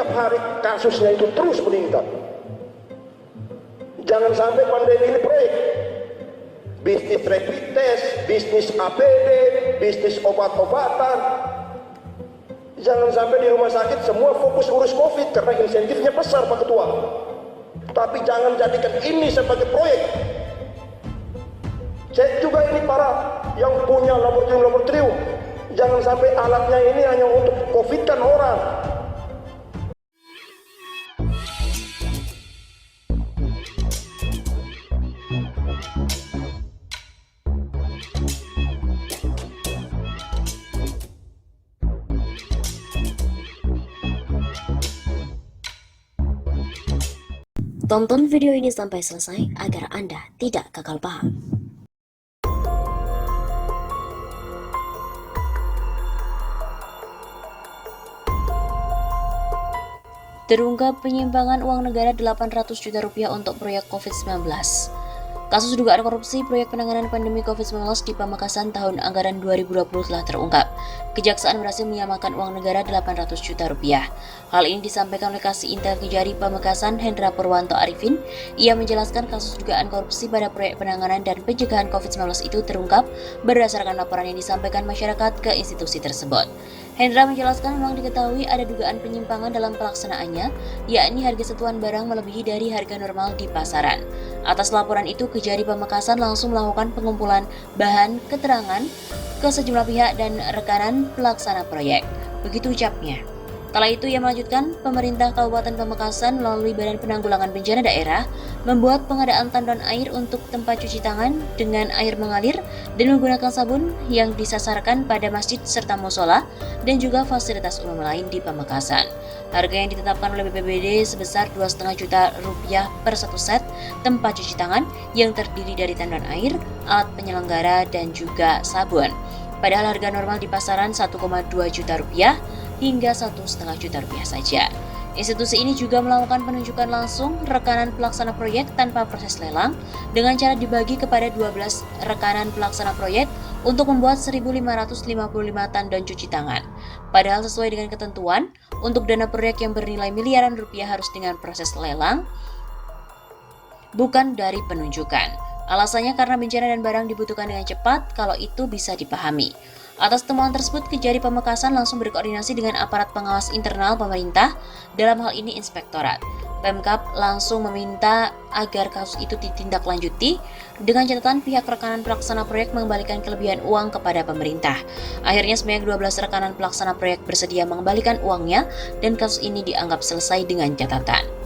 setiap hari kasusnya itu terus meningkat. Jangan sampai pandemi ini proyek. Bisnis rapid test, bisnis APD, bisnis obat-obatan. Jangan sampai di rumah sakit semua fokus urus COVID karena insentifnya besar Pak Ketua. Tapi jangan jadikan ini sebagai proyek. Cek juga ini para yang punya laboratorium. Jangan sampai alatnya ini hanya untuk COVID-kan orang. Tonton video ini sampai selesai agar Anda tidak gagal paham. Terungkap penyimpangan uang negara 800 juta rupiah untuk proyek COVID-19. Kasus dugaan korupsi proyek penanganan pandemi COVID-19 di Pamekasan tahun anggaran 2020 telah terungkap. Kejaksaan berhasil menyamakan uang negara 800 juta rupiah. Hal ini disampaikan oleh Kasih Intel Kejari Pamekasan Hendra Purwanto Arifin. Ia menjelaskan kasus dugaan korupsi pada proyek penanganan dan pencegahan COVID-19 itu terungkap berdasarkan laporan yang disampaikan masyarakat ke institusi tersebut. Hendra menjelaskan memang diketahui ada dugaan penyimpangan dalam pelaksanaannya, yakni harga satuan barang melebihi dari harga normal di pasaran. Atas laporan itu, Kejari Pamekasan langsung melakukan pengumpulan bahan keterangan ke sejumlah pihak dan rekanan pelaksana proyek. Begitu ucapnya. Kala itu ia melanjutkan, pemerintah Kabupaten Pamekasan melalui Badan Penanggulangan Bencana Daerah membuat pengadaan tandon air untuk tempat cuci tangan dengan air mengalir dan menggunakan sabun yang disasarkan pada masjid serta musola dan juga fasilitas umum lain di Pamekasan. Harga yang ditetapkan oleh BPBD sebesar 2,5 juta rupiah per satu set tempat cuci tangan yang terdiri dari tandon air, alat penyelenggara dan juga sabun. Padahal harga normal di pasaran 1,2 juta rupiah hingga 1,5 juta rupiah saja. Institusi ini juga melakukan penunjukan langsung rekanan pelaksana proyek tanpa proses lelang dengan cara dibagi kepada 12 rekanan pelaksana proyek untuk membuat 1.555 tandon cuci tangan. Padahal sesuai dengan ketentuan, untuk dana proyek yang bernilai miliaran rupiah harus dengan proses lelang, bukan dari penunjukan. Alasannya karena bencana dan barang dibutuhkan dengan cepat, kalau itu bisa dipahami. Atas temuan tersebut, Kejari Pamekasan langsung berkoordinasi dengan aparat pengawas internal pemerintah, dalam hal ini inspektorat. Pemkab langsung meminta agar kasus itu ditindaklanjuti dengan catatan pihak rekanan pelaksana proyek mengembalikan kelebihan uang kepada pemerintah. Akhirnya sebanyak 12 rekanan pelaksana proyek bersedia mengembalikan uangnya dan kasus ini dianggap selesai dengan catatan.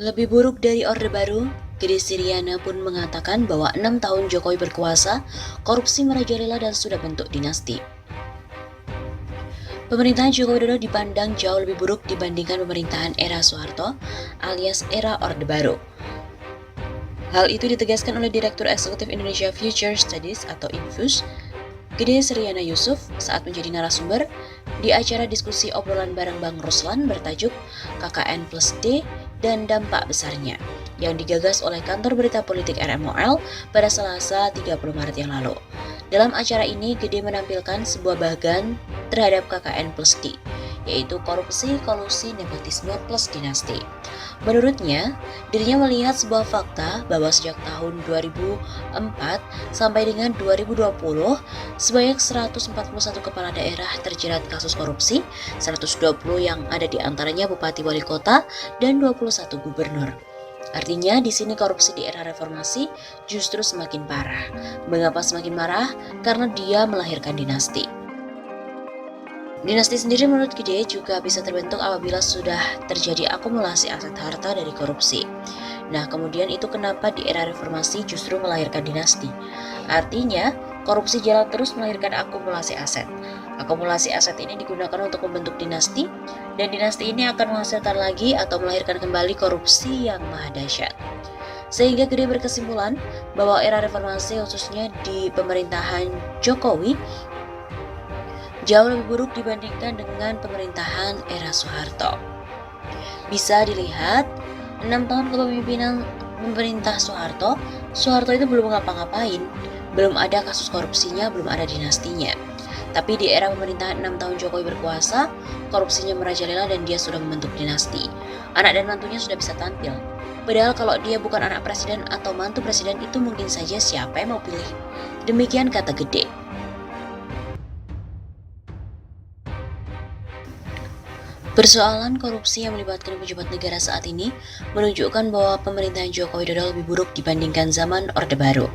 Lebih buruk dari Orde Baru, Gede Siriana pun mengatakan bahwa 6 tahun Jokowi berkuasa, korupsi merajalela dan sudah bentuk dinasti. Pemerintahan Joko Widodo dipandang jauh lebih buruk dibandingkan pemerintahan era Soeharto alias era Orde Baru. Hal itu ditegaskan oleh Direktur Eksekutif Indonesia Future Studies atau Infus, Gede Siriana Yusuf saat menjadi narasumber di acara diskusi obrolan bareng Bang Ruslan bertajuk KKN plus D dan dampak besarnya yang digagas oleh Kantor Berita Politik RMOL pada Selasa 30 Maret yang lalu. Dalam acara ini, Gede menampilkan sebuah bagan terhadap KKN plus D, yaitu korupsi, kolusi, nepotisme plus dinasti. Menurutnya, dirinya melihat sebuah fakta bahwa sejak tahun 2004 sampai dengan 2020, sebanyak 141 kepala daerah terjerat kasus korupsi, 120 yang ada di antaranya bupati wali kota dan 21 gubernur. Artinya di sini korupsi di era reformasi justru semakin parah. Mengapa semakin parah? Karena dia melahirkan dinasti. Dinasti sendiri menurut Gede juga bisa terbentuk apabila sudah terjadi akumulasi aset harta dari korupsi. Nah, kemudian itu kenapa di era reformasi justru melahirkan dinasti. Artinya, korupsi jalan terus melahirkan akumulasi aset. Akumulasi aset ini digunakan untuk membentuk dinasti, dan dinasti ini akan menghasilkan lagi atau melahirkan kembali korupsi yang maha dahsyat. Sehingga Gede berkesimpulan bahwa era reformasi khususnya di pemerintahan Jokowi jauh lebih buruk dibandingkan dengan pemerintahan era Soeharto. Bisa dilihat, 6 tahun kepemimpinan pemerintah Soeharto itu belum ngapa-ngapain, belum ada kasus korupsinya, belum ada dinastinya. Tapi di era pemerintahan 6 tahun Jokowi berkuasa, korupsinya merajalela dan dia sudah membentuk dinasti. Anak dan mantunya sudah bisa tampil. Padahal kalau dia bukan anak presiden atau mantu presiden itu mungkin saja siapa yang mau pilih. Demikian kata Gede. Persoalan korupsi yang melibatkan pejabat negara saat ini menunjukkan bahwa pemerintahan Joko Widodo lebih buruk dibandingkan zaman Orde Baru.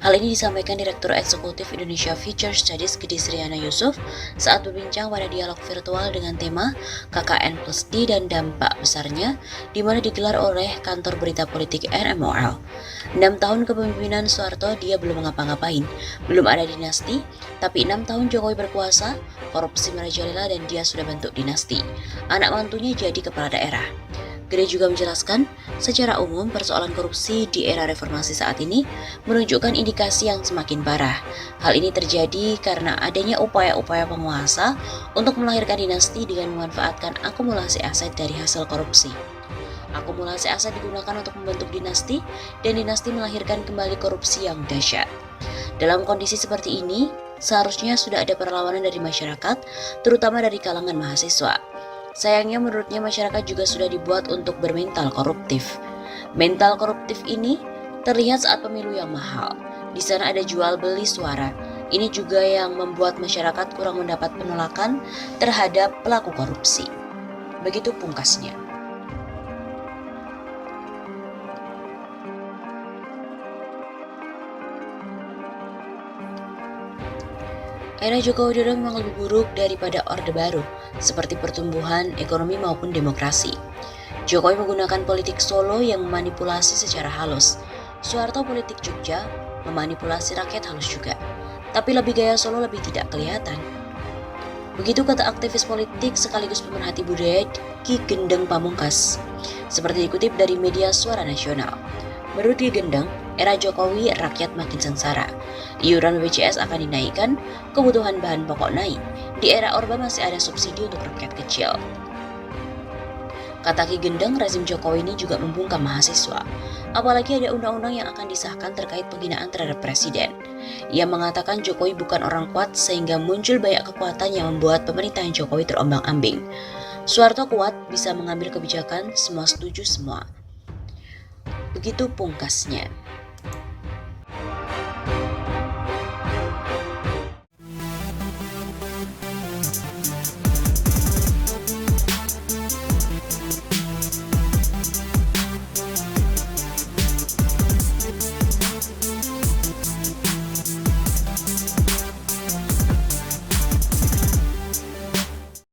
Hal ini disampaikan Direktur Eksekutif Indonesia Future Studies Gede Sriana Yusuf saat berbincang pada dialog virtual dengan tema KKN+D dan dampak besarnya, di mana digelar oleh Kantor Berita Politik NMOL. 6 tahun kepemimpinan Soeharto dia belum ngapa-ngapain, belum ada dinasti, tapi 6 tahun Jokowi berkuasa, korupsi merajalela dan dia sudah bentuk dinasti. Anak mantunya jadi kepala daerah. Gede juga menjelaskan, secara umum persoalan korupsi di era reformasi saat ini menunjukkan indikasi yang semakin parah. Hal ini terjadi karena adanya upaya-upaya penguasa untuk melahirkan dinasti dengan memanfaatkan akumulasi aset dari hasil korupsi. Akumulasi aset digunakan untuk membentuk dinasti, dan dinasti melahirkan kembali korupsi yang dahsyat. Dalam kondisi seperti ini, seharusnya sudah ada perlawanan dari masyarakat, terutama dari kalangan mahasiswa. Sayangnya menurutnya masyarakat juga sudah dibuat untuk bermental koruptif. Mental koruptif ini terlihat saat pemilu yang mahal. Di sana ada jual beli suara. Ini juga yang membuat masyarakat kurang mendapat penolakan terhadap pelaku korupsi. Begitu pungkasnya. Era Joko Widodo memang lebih buruk daripada Orde Baru, seperti pertumbuhan ekonomi maupun demokrasi. Jokowi menggunakan politik Solo yang memanipulasi secara halus. Soeharto politik Jogja memanipulasi rakyat halus juga. Tapi lebih gaya Solo lebih tidak kelihatan. Begitu kata aktivis politik sekaligus pemerhati budaya Ki Gendeng Pamungkas. Seperti dikutip dari media Suara Nasional. Menurut Ki Gendeng, era Jokowi rakyat makin sengsara. Iuran BPJS akan dinaikkan, kebutuhan bahan pokok naik. Di era Orba masih ada subsidi untuk rakyat kecil. Kata Ki Gendeng, rezim Jokowi ini juga membungkam mahasiswa. Apalagi ada undang-undang yang akan disahkan terkait penghinaan terhadap presiden. Ia mengatakan Jokowi bukan orang kuat sehingga muncul banyak kekuatan yang membuat pemerintahan Jokowi terombang-ambing. Soeharto kuat, bisa mengambil kebijakan, semua setuju semua. Begitu pungkasnya.